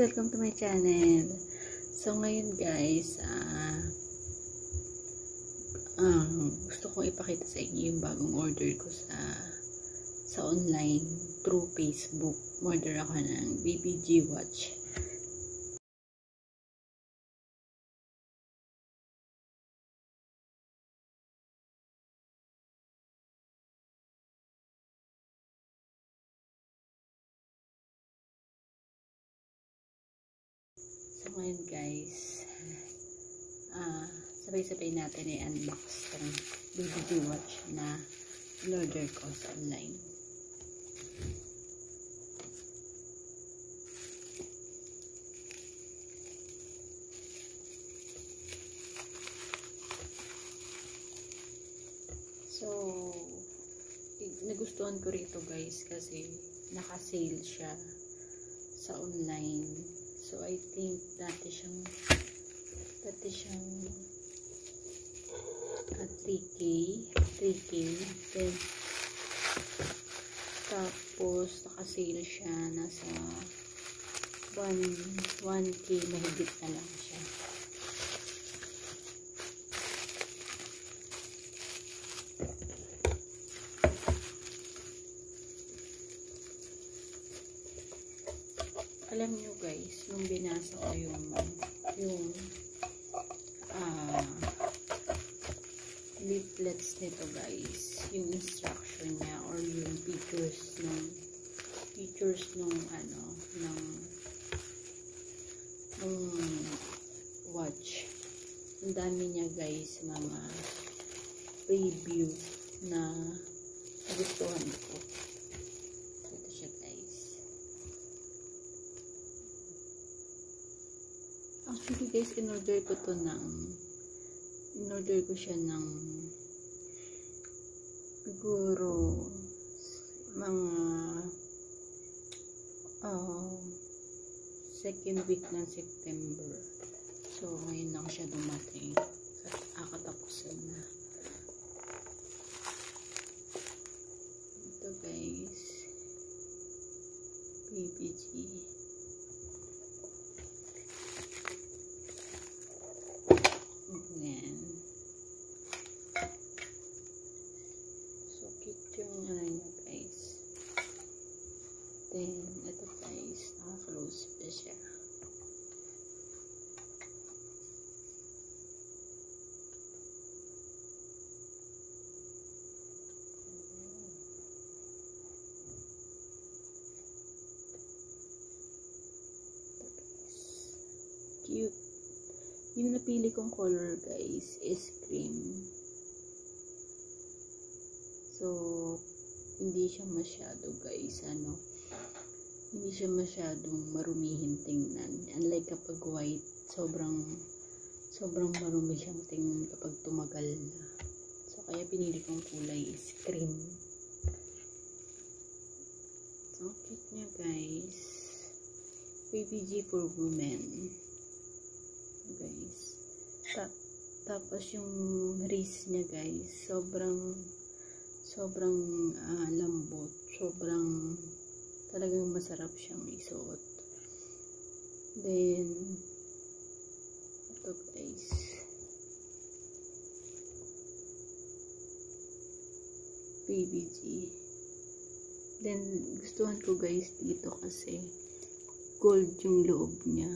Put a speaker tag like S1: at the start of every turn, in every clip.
S1: welcome to my channel. So ngayon guys, gusto kong ipakita sa inyo yung bagong order ko sa online through Facebook. Order ako ng BBG watch. So ngayon guys, sabay-sabay natin i-unbox tong BBG watch na in-order ko sa online. So, nagustuhan ko rito guys kasi naka-sale siya sa online. So, I think dati siyang 3K. Then, tapos, naka-sale siya. Nasa 1K mahigit na lang siya. Alam nyo guys, nung binasa ko yung leaflets nito guys, yung instruction niya or yung features nung watch. Ang dami niya guys, mga preview na nagustuhan ko. Ito siya guys. Actually guys, in-order ko siya ng siguro mga second week ng September. So ngayon lang siya dumating at katapusan na. Ito guys, BBG. Then, ito guys, naka-close pa siya. Cute. Yung napili kong color guys is cream. So, hindi siya masyado guys, hindi siya masyadong marumihin tingnan. Unlike kapag white, sobrang marumi siyang tingnan kapag tumagal na. So, kaya pinili kong kulay is cream. So, cute niya guys. BBG for women. Guys. Tapos yung wrist niya guys, sobrang lambot. Talagang masarap siyang isuot. Then, ito guys. BBG. Then, gustuhan ko guys dito kasi gold yung loob niya.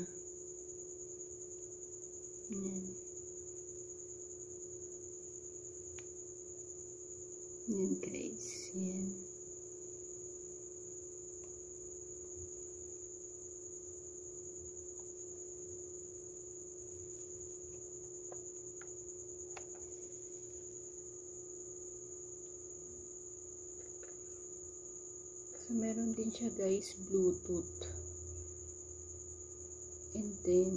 S1: Yan. Yan guys. Yan. So, meron din siya guys, Bluetooth. And then,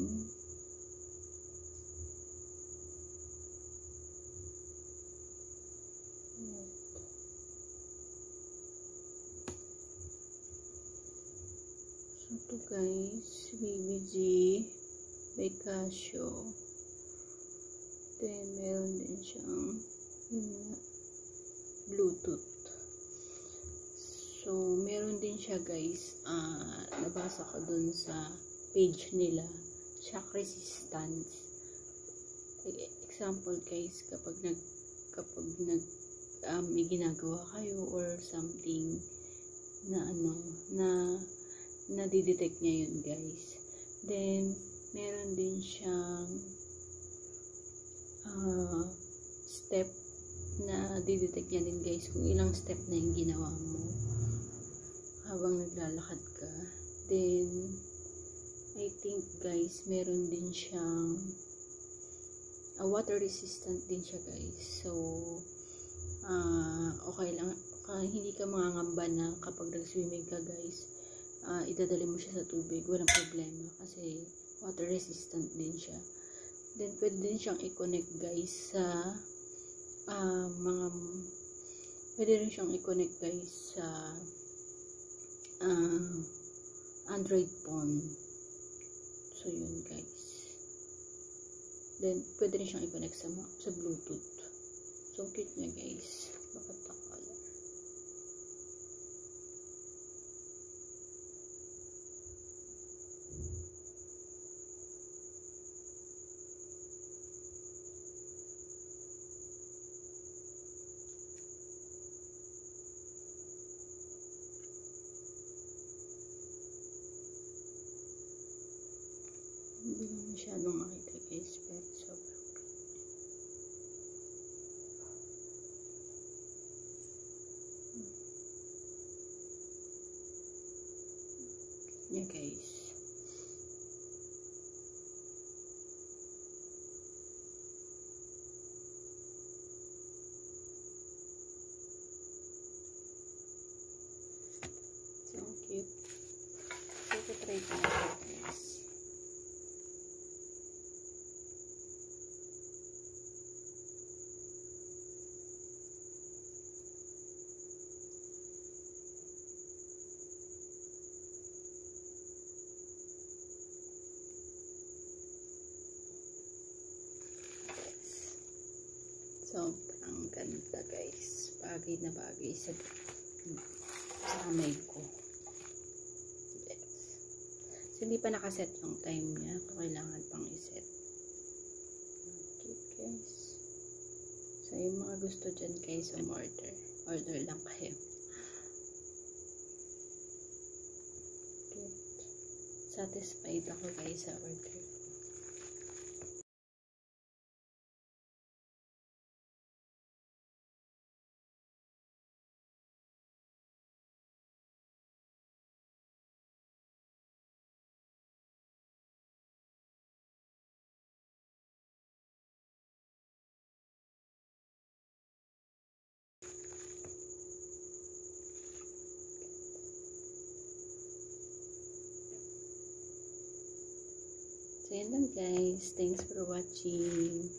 S1: so, ito guys, BBG by Casio. Then, meron din siyang Bluetooth. So, meron din siya guys, nabasa ko dun sa page nila, shock resistance. Example guys, kapag may ginagawa kayo or something na nadidetect niya yun guys. Then meron din siyang step na didetect niya din guys kung ilang step na yung ginawa mo habang naglalakad ka. Then I think guys meron din siyang water resistant din siya guys. So okay lang, hindi ka mangangamba na kapag nag-swimming ka guys, idadali mo siya sa tubig, walang problema kasi water resistant din siya. Then pwede din siyang i-connect guys sa pwede rin siyang i-connect guys sa Android phone. So yun guys. Then pwede rin siyang i-connect sa Bluetooth. So cute niya guys. Makatakal. Hindi lang masyadong makita guys, pero sobrang yeah guys. So cute. So try ko guys. Sobrang ganda guys. Bagay na bagay sa kamay ko. Yes. So, hindi pa nakaset yung time niya. Kailangan pang iset. Okay guys. So yung mga gusto dyan guys, order lang kayo. Okay. Satisfied ako guys sa order. So, yan lang guys. Thanks for watching.